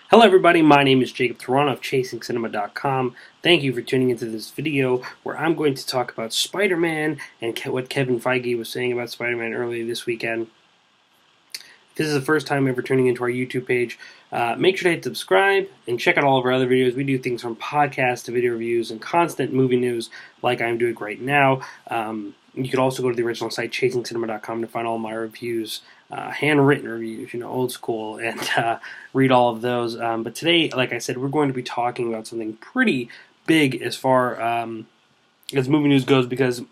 Hello everybody, my name is Jacob Toronto of ChasingCinema.com. Thank you for tuning into this video where I'm going to talk about Spider-Man and what Kevin Feige was saying about Spider-Man earlier this weekend. If this is the first time ever tuning into our YouTube page, make sure to hit subscribe and check out all of our other videos. We do things from podcasts to video reviews and constant movie news like I'm doing right now. You could also go to the original site, ChasingCinema.com, to find all my reviews, handwritten reviews, old school, and read all of those. But today, like I said, we're going to be talking about something pretty big as far as movie news goes, because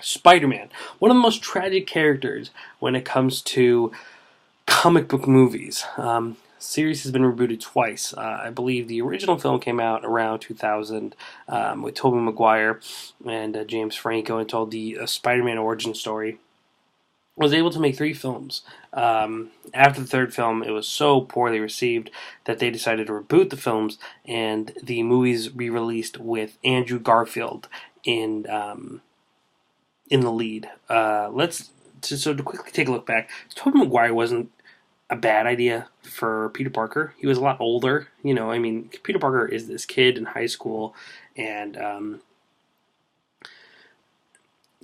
Spider-Man, one of the most tragic characters when it comes to comic book movies. Series has been rebooted twice. I believe the original film came out around 2000 with Tobey Maguire and James Franco, and told the Spider-Man origin story. Was able to make 3 films. After the third film, it was so poorly received that they decided to reboot the films, and the movies re-released with Andrew Garfield in the lead. So to quickly take a look back, Tobey Maguire wasn't a bad idea for Peter Parker. He was a lot older. Peter Parker is this kid in high school, and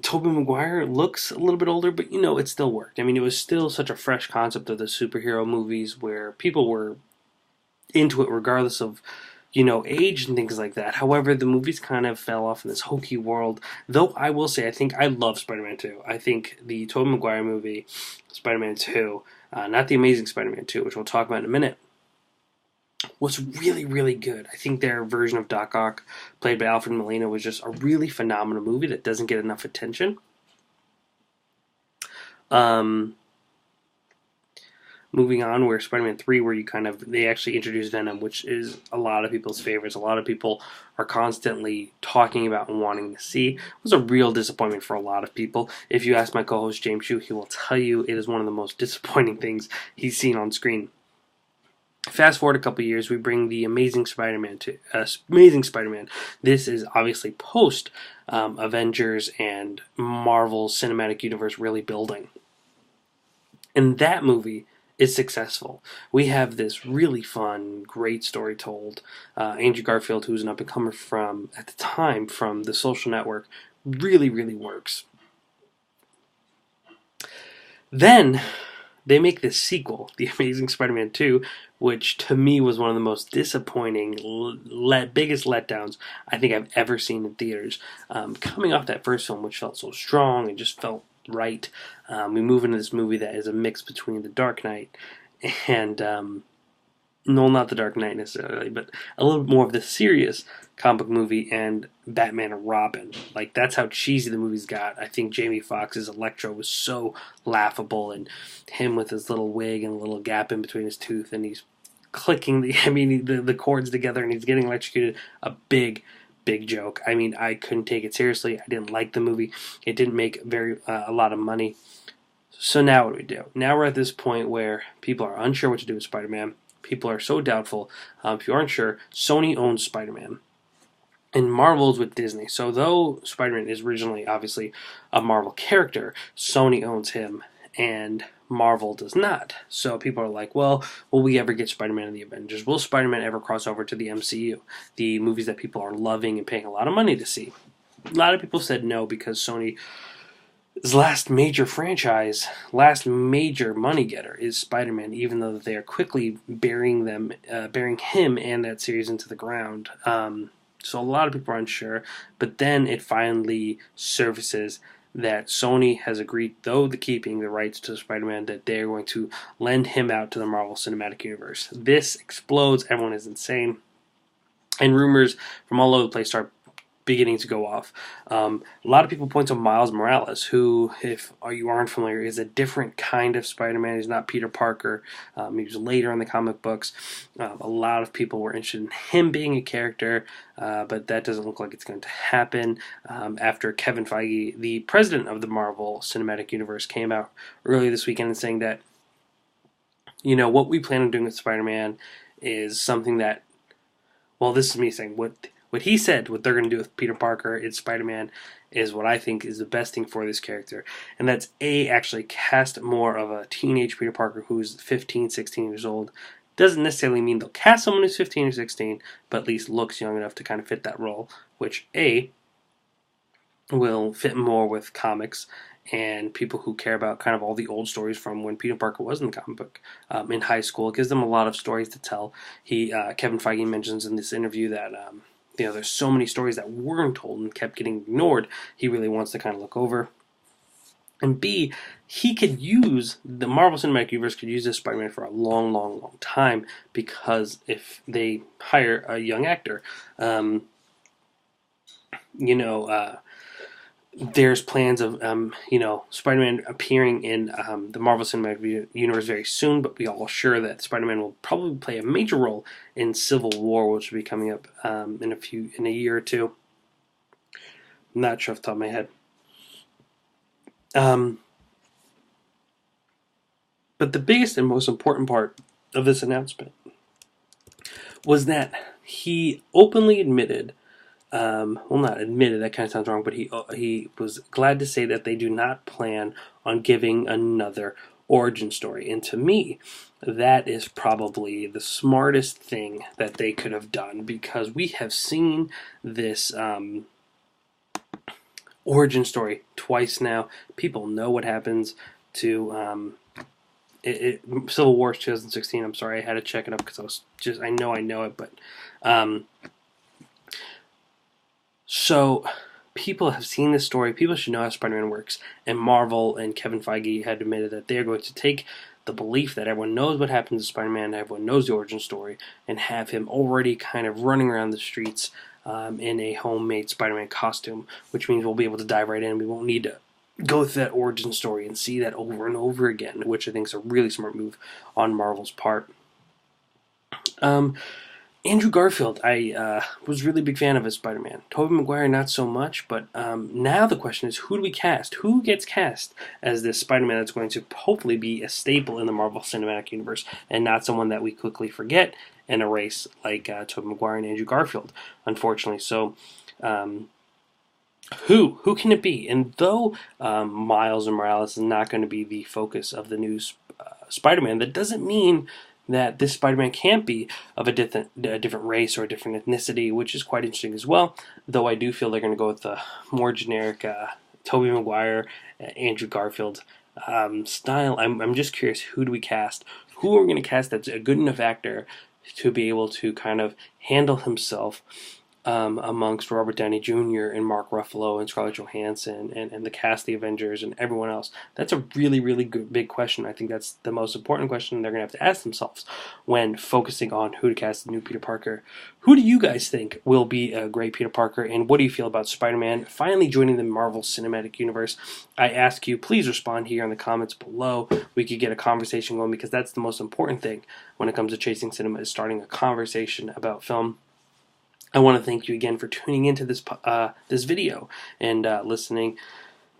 Tobey Maguire looks a little bit older, but it still worked. It was still such a fresh concept of the superhero movies where people were into it regardless of age and things like that. However, the movies kind of fell off in this hokey world. Though I will say, I think I love Spider-Man 2. I think the Tobey Maguire movie, Spider-Man 2, not the Amazing Spider-Man 2, which we'll talk about in a minute, was really, really good. I think their version of Doc Ock, played by Alfred Molina, was just a really phenomenal movie that doesn't get enough attention. Moving on, where Spider-Man 3, where they actually introduced Venom, which is a lot of people's favorites. A lot of people are constantly talking about and wanting to see. It was a real disappointment for a lot of people. If you ask my co-host James Shue, he will tell you it is one of the most disappointing things he's seen on screen. Fast forward a couple years, we bring the Amazing Spider-Man to Amazing Spider-Man. This is obviously post Avengers and Marvel Cinematic Universe really building. And that movie is successful. We have this really fun, great story told. Andrew Garfield, who's an up-and-comer at the time, from The Social Network, really, really works. Then they make this sequel, The Amazing Spider-Man 2, which to me was one of the most disappointing, biggest letdowns I think I've ever seen in theaters. Coming off that first film, which felt so strong and just felt right, we move into this movie that is a mix between The Dark Knight and, no, not The Dark Knight necessarily, but a little bit more of the serious comic book movie and Batman and Robin. That's how cheesy the movies got. I think Jamie Foxx's Electro was so laughable, and him with his little wig and a little gap in between his tooth, and he's clicking the chords together, and he's getting electrocuted. A big joke. I couldn't take it seriously. I didn't like the movie. It didn't make a lot of money. So now what do we do? Now we're at this point where people are unsure what to do with Spider-Man. People are so doubtful. If you aren't sure, Sony owns Spider-Man, and Marvel's with Disney. So though Spider-Man is originally obviously a Marvel character, Sony owns him, and Marvel does not. So people are like, well, will we ever get Spider-Man in the Avengers? Will Spider-Man ever cross over to the MCU? The movies that people are loving and paying a lot of money to see. A lot of people said no, because Sony's last major franchise, last major money getter is Spider-Man, even though they are quickly burying him and that series into the ground. So a lot of people are unsure, but then it finally surfaces that Sony has agreed, though keeping the rights to Spider-Man, that they're going to lend him out to the Marvel Cinematic Universe. This explodes. Everyone is insane. And rumors from all over the place start beginning to go off. A lot of people point to Miles Morales, who, if you aren't familiar, is a different kind of Spider-Man. He's not Peter Parker. He was later in the comic books. A lot of people were interested in him being a character, but that doesn't look like it's going to happen. After Kevin Feige, the president of the Marvel Cinematic Universe, came out earlier this weekend and saying that, what we plan on doing with Spider-Man is something that, well, this is me saying what he said, what they're going to do with Peter Parker in Spider-Man, is what I think is the best thing for this character. And that's actually cast more of a teenage Peter Parker who's 15, 16 years old. Doesn't necessarily mean they'll cast someone who's 15 or 16, but at least looks young enough to kind of fit that role, which will fit more with comics and people who care about kind of all the old stories from when Peter Parker was in the comic book in high school. It gives them a lot of stories to tell. Kevin Feige mentions in this interview that there's so many stories that weren't told and kept getting ignored. He really wants to kind of look over. And B, the Marvel Cinematic Universe could use this Spider-Man for a long, long, long time, because if they hire a young actor, there's plans of Spider-Man appearing in the Marvel Cinematic Universe very soon, but we are all sure that Spider-Man will probably play a major role in Civil War, which will be coming up in a year or two. I'm not sure off the top of my head. But the biggest and most important part of this announcement was that he openly admitted, not admitted, that kind of sounds wrong, but he was glad to say that they do not plan on giving another origin story. And to me, that is probably the smartest thing that they could have done, because we have seen this origin story twice now. People know what happens to Civil War 2016. I'm sorry, I had to check it up because I know it, but so people have seen this story. People should know how Spider-Man works, and Marvel and Kevin Feige had admitted that they are going to take the belief that everyone knows what happens to Spider-Man, everyone knows the origin story, and have him already kind of running around the streets in a homemade Spider-Man costume, which means we'll be able to dive right in. We won't need to go through that origin story and see that over and over again, which I think is a really smart move on Marvel's part. Andrew Garfield, I was really big fan of as Spider-Man. Tobey Maguire, not so much, but now the question is, who do we cast? Who gets cast as this Spider-Man that's going to hopefully be a staple in the Marvel Cinematic Universe, and not someone that we quickly forget and erase like Tobey Maguire and Andrew Garfield, unfortunately. So, who can it be? And though Miles Morales is not going to be the focus of the new Spider-Man, that doesn't mean that this Spider-Man can't be of a different race or a different ethnicity, which is quite interesting as well. Though I do feel they're going to go with the more generic Tobey Maguire, Andrew Garfield style. I'm just curious, who do we cast? Who are we going to cast that's a good enough actor to be able to kind of handle himself amongst Robert Downey Jr. and Mark Ruffalo and Scarlett Johansson and the cast of the Avengers and everyone else? That's a really, really good, big question. I think that's the most important question they're going to have to ask themselves when focusing on who to cast the new Peter Parker. Who do you guys think will be a great Peter Parker, and what do you feel about Spider-Man finally joining the Marvel Cinematic Universe? I ask you, please respond here in the comments below. We could get a conversation going, because that's the most important thing when it comes to chasing cinema, is starting a conversation about film. I want to thank you again for tuning into this video and listening.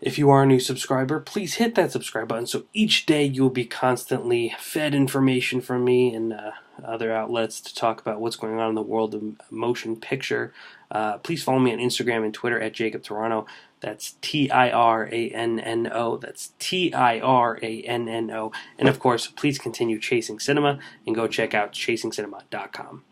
If you are a new subscriber, please hit that subscribe button so each day you will be constantly fed information from me and other outlets to talk about what's going on in the world of motion picture. Please follow me on Instagram and Twitter at Jacob Toronto. That's TIRANNO. That's TIRANNO. And of course, please continue chasing cinema and go check out chasingcinema.com.